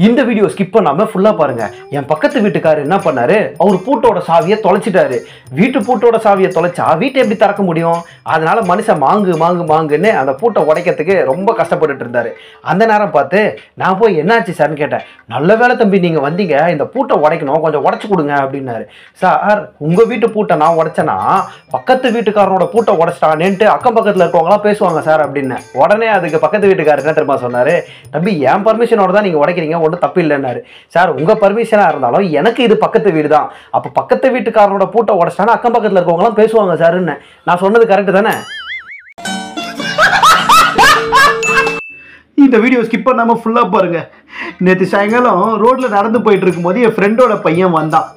இந்த video skip பண்ணாம ஃபுல்லா பாருங்க. என் பக்கத்து வீட்டுக்காரர் என்ன பண்ணாரு, அவர் பூட்டோட சாவியை தொலைச்சிட்டாரு. வீட்டு பூட்டோட சாவியை தொலைச்சா வீட்டை எப்படி திறக்க முடியும்? அதனால மனுஷன் மாங்குன்னு அந்த பூட்டை உடைக்கிறதுக்கு ரொம்ப கஷ்டப்பட்டுட்டு இருந்தாரு. அந்த நேரம் பார்த்து நான் போய் என்னாச்சு சார்னு கேட்டேன். நல்ல வேலை தம்பி நீங்க வந்தீங்க, இந்த பூட்டை உடைக்கணும், கொஞ்சம் உடைச்சு கொடுங்க அப்படின்னாரு. சார் உங்க வீட்டு பூட்டை நான் உடைச்சேன்னா பக்கத்து வீட்டுக்காரனோட பூட்டை உடைச்சிட்டானேன்ட்டு அக்கம் பக்கத்துல இருக்கவங்களாம் பேசுவாங்க சார் அப்படின்னு. உடனே அதுக்கு பக்கத்து வீட்டுக்காரர் என்ன தெரியுமா சொன்னாரு, தம்பி என் பர்மிஷனோட தான் நீங்க உடைக்கிறீங்க, ஒன்றும் தப்பு இல்லைன்னாரு. சார் உங்க பர்மிஷனா இருந்தாலும் எனக்கு இது பக்கத்து வீடு தான், அப்ப பக்கத்து வீட்டுக்காரனோட பூட்டை உடைச்சானா அக்கம் பக்கத்துல இருக்கவங்க எல்லாம் பேசுவாங்க சார்ன்னு. நான் சொன்னது கரெக்ட் தானே? இந்த வீடியோ ஸ்கிப் பண்ணாம ஃபுல்லா பாருங்க. நேற்று சாயங்காலம் ரோட்ல நடந்து போயிட்டு இருக்கும்போது என் ஃப்ரெண்டோட பையன் வந்தான்.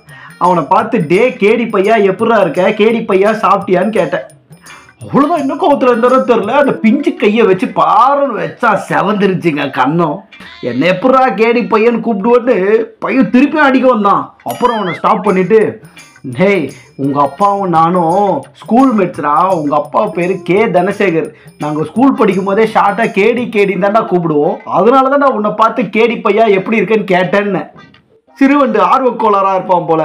அவனை பார்த்து டே கேடி பையா எப்படா இருக்க, கேடி பையா சாப்பிட்டியான்னு கேட்டேன். அவ்வளோதான், இன்னும் கோவத்தில் இருந்தாரோ தெரில, அந்த பிஞ்சு கையை வச்சு பாருன்னு வச்சா செவந்துருச்சுங்க கண்ணம். என்ன எப்படா கேடி பையன்னு கூப்பிடுவோன்னு பையன் திருப்பி அடிக்க வந்தான். அப்புறம் அவனை ஸ்டாப் பண்ணிட்டு, ஹேய் உங்கள் அப்பாவும் நானும் ஸ்கூல் மேட்ஸ்ரா, உங்கள் அப்பா பேர் கே தனசேகர், நாங்கள் ஸ்கூல் படிக்கும் போதே ஷார்ட்டாக கேடின்னு தான்டா கூப்பிடுவோம், அதனால தான் நான் உன்னை பார்த்து கேடி பையா எப்படி இருக்கேன்னு கேட்டேன்னு. சிறுவண்டு ஆர்வக்கோளாராக இருப்பான் போல.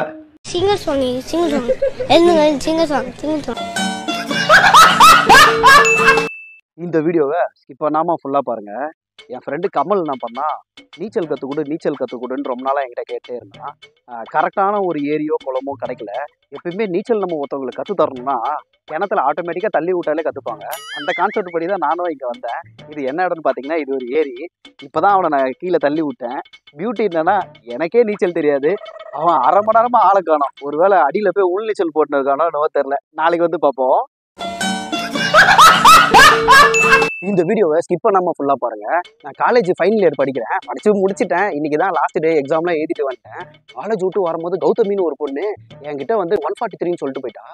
இந்த வீடியோவை ஸ்கிப் பண்ணாம ஃபுல்லா பாருங்க. என் ஃப்ரெண்டு கமல் என்ன பண்ணா, நீச்சல் கற்றுக்கொடுன்னு ரொம்ப நாளாக என்கிட்ட கேட்டே இருந்தான். கரெக்டான ஒரு ஏரியோ குளமோ கிடைக்கல. எப்பயுமே நீச்சல் நம்ம ஒருத்தவங்களுக்கு கற்று தரணும்னா கிணத்துல ஆட்டோமேட்டிக்காக தள்ளி விட்டாலே கற்றுப்பாங்க. அந்த கான்செப்ட் படி தான் நானும் இங்கே வந்தேன். இது என்ன இடம்னு பார்த்தீங்கன்னா, இது ஒரு ஏரி. இப்போ தான் அவனை நான் கீழே தள்ளி விட்டேன். பியூட்டி என்னன்னா, எனக்கே நீச்சல் தெரியாது, அவன் அரை மணி நேரமாக ஆளை காணோம். ஒருவேளை அடியில் போய் உள் நீச்சல் போட்டுன்னு இருக்கானோ என்னவோ தெரில. நாளைக்கு வந்து பார்ப்போம். இந்த வீடியோவை ஸ்கிப் பண்ணாமல் ஃபுல்லாக பாருங்கள். நான் காலேஜ் ஃபைனல் இயர் படிக்கிறேன், படித்து முடிச்சிட்டேன். இன்றைக்கி தான் லாஸ்ட் டே, எக்ஸாம்லாம் எழுதிட்டு வந்துட்டேன். காலேஜ் விட்டு வரும்போது கௌதமின்னு ஒரு பொண்ணு என்கிட்ட வந்து 143 சொல்லிட்டு போயிட்டா.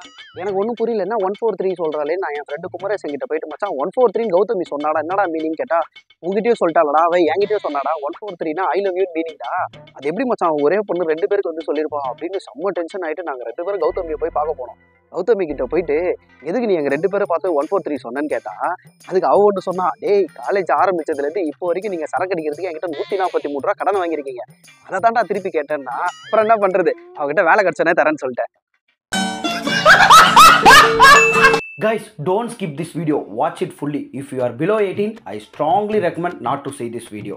எனக்கு ஒன்றும் புரியல, என்ன 143 சொல்கிறாளே. நான் என் ஃப்ரெண்டு குமரேசன் கிட்ட போயிட்டு, மச்சான் 143 கௌதமி சொன்னாடா, என்னடா மீனிங் கேட்டால், உங்ககிட்டயும் சொல்லிட்டாளடா அவ, என்கிட்டயும் சொன்னாடா 143 ஐ லவ் யூ மீனிங்டா. அது எப்படி மச்சான் ஒரே பொண்ணு 2 பேருக்கு வந்து சொல்லியிருப்பான் அப்படின்னு செம்ம டென்ஷன் ஆகிட்டு நாங்கள் 2 பேரும் கௌதமியை போய் பார்க்க போனோம். கௌதமி கிட்ட போயிட்டு, எதுக்கு நீ எங்கள் 2 பேரை பார்த்து 143 சொன்னேன்னு கேட்டா, அதுக்கு அவ ஒன்று சொன்னா, டேய் காலேஜ் ஆரம்பிச்சதுலேருந்து இப்போ வரைக்கும் நீங்கள் சரக்கு அடிக்கிறதுக்கு என்கிட்ட 143 ரூபா கடன் வாங்கியிருக்கீங்க, அதை தாண்டா திருப்பி கேட்டேன்னா அப்புறம் என்ன பண்ணுறது, அவகிட்ட வேலை கிடச்சனே தரேன்னு சொல்லிட்டேன். Guys, don't skip this video. Watch it fully. If you are below 18, I strongly recommend not to see this video.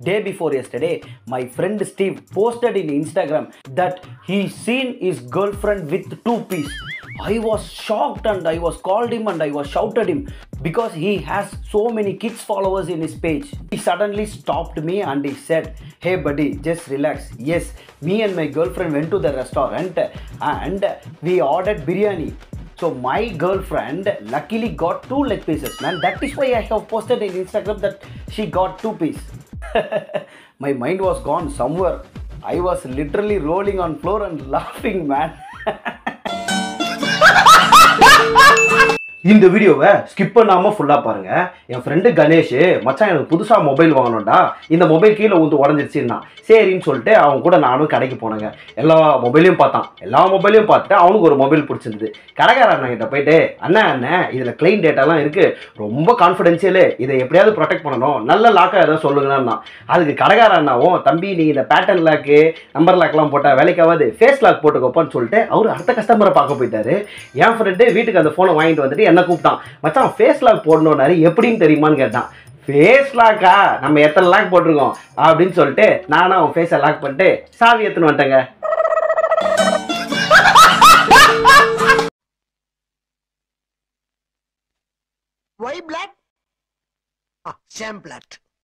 Day before yesterday, my friend Steve posted in Instagram that he seen his girlfriend with 2 piece. I was shocked and I was called him and I was shouted him because he has so many kids followers in his page. He suddenly stopped me and he said, "Hey buddy, just relax. Yes, me and my girlfriend went to the restaurant and we ordered biryani. So my girlfriend luckily got 2 leg pieces, man. That is why I have posted in Instagram that she got 2 piece." My mind was gone somewhere. I was literally rolling on floor and laughing, man. இந்த வீடியோவை skip பண்ணாமல் ஃபுல்லாக பாருங்கள். என் friend Ganesh, மச்சான் எனக்கு புதுசாக mobile வாங்கணும்டா, இந்த mobile கீழே ஊந்து உடஞ்சிருச்சுன்னா சரின்னு சொல்லிட்டு அவன் கூட நானும் கடைக்கு போனேங்க. எல்லா மொபைலையும் பார்த்துட்டு அவனுக்கு ஒரு மொபைல் பிடிச்சிருந்தது. கடைக்கார அண்ணன் போயிட்டு, அண்ணன் இதில் கிளைம் டேட்டாலாம் இருக்குது, ரொம்ப கான்ஃபிடென்ஷியலு, இதை எப்படியாவது ப்ரொடெக்ட் பண்ணணும், நல்ல லாக்காக எதாவது சொல்லுங்கண்ணா. அதுக்கு கடைக்கார அண்ணாவும், தம்பி நீ இந்த பேட்டர்ன் லாக்கு நம்பர் லாக்லாம் போட்டால் வேலைக்காவது, ஃபேஸ் லாக் போட்டுக்கோப்பான்னு சொல்லிட்டு அவர் அடுத்த கஸ்டமரை பார்க்க போயிட்டாரு. என் ஃப்ரெண்டு வீட்டுக்கு அந்த ஃபோனை வாங்கிட்டு வந்துட்டு என்ன கூப்பிட்டான், மச்சான் ஃபேஸ் லாக் போடணும்னாரு, எப்படின்னு தெரியுமான்னு கேட்டான். ஃபேஸ் லாக்கா, நம்ம எத்தனை லாக் போட்டிருக்கோம் அப்படின்னு சொல்லிட்டு நானும் அவன் ஃபேஸை லாக் பண்ணிட்டு சாவி எடுத்துன்னு வந்துட்டேங்க. Why black? Sham black.